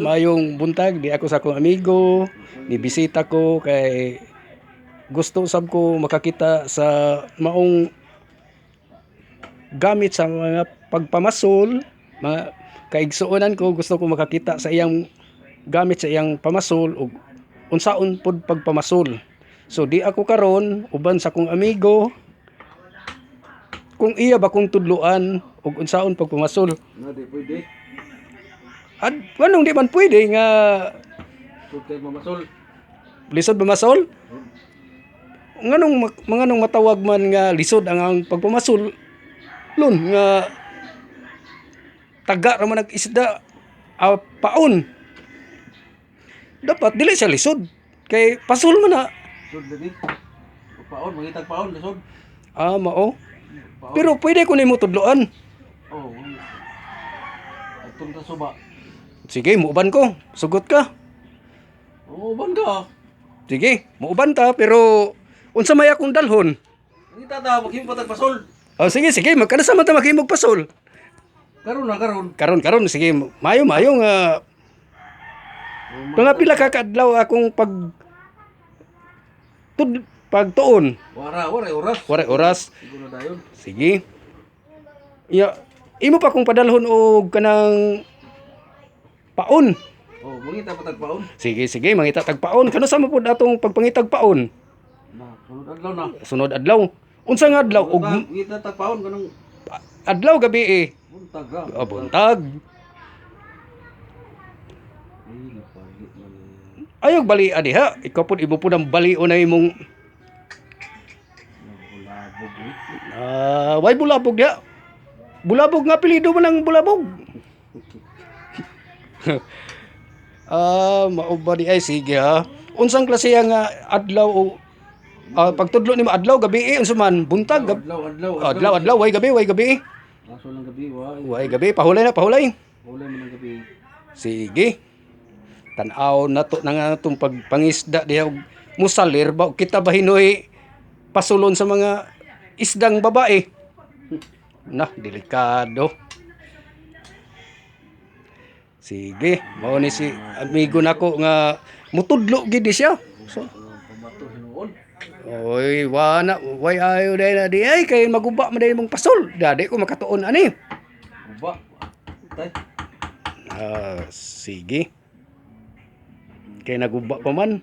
Mayong buntag di ako sa akong amigo, ni bisita ko kay gusto sab ko makakita sa maong gamit sa mga pagpamasol, mga kaigsuonan ko gusto ko makakita sa iyang gamit sa iyang pamasol ug unsaon pod pagpamasol. So di ako karon uban sa akong amigo kung iya ba kung tudluan ug unsaon pagpamasol. Di pwede. At anong di man pwede nga Kaya mamasol. lisod mamasol? Nganong matawag man nga lisod ang pagpamasol lun nga taga ra man nag-isda paon. Dapat dili siya lisod kay pasol man na. Lisod lagi. Paon, mangitag paon, lisod. Mao. Paon. Pero pwede ko nimo tudloan. Oh. Atong suba. Sige, muuban ko. Sugot ka. Oh, banda. Sige, muuban ta pero unsa may akong dalhon? Ngita ta maghimo patag pasol. Sige, magkana sama ta maghimog pasol. Karon na karon. Karon sige, mayo nga mga pila ka kadlaw akong pagtuon. Waray oras. Waray oras. Siguro dayon. Sige. Imo pa kung padalhon og kanang paon. Oh, mangita patag paon. Sige, mangita tag paon. Kano sa mo pud atong pagpangitag paon? Na, sunod adlaw na. Sunod adlaw. Unsa nga adlaw? Og ngita tag paon kanang adlaw gabi buntag ga. buntag. Palit man. Ayog bali diha. Ikaw pud ibo pud ang balion na imong Bulabog. way bulabog diha. Bulabog nga apelyido man ang bulabog. Mao ba di ay sige ha. Unsang klase nga adlaw o pagtudlo nimo adlaw gabi unsa man buntag adlaw way gabi Aso lang gabi way gabi pahulay Wala man ang gabi. sige tan-aw nato na nga atong pagpangisda diha og musalir ba kita ba hinoy pasulon sa mga isdang babae na delikado. Sige, mao ni si amigo nako nga mutudlo gid siya. So, Pamato hinuon. oy, way ayo dai na di ay kay maguba man dai mong pasol. Dadi ko makatuon ani. Uba. Tay. Sige. Kay naguba pa man.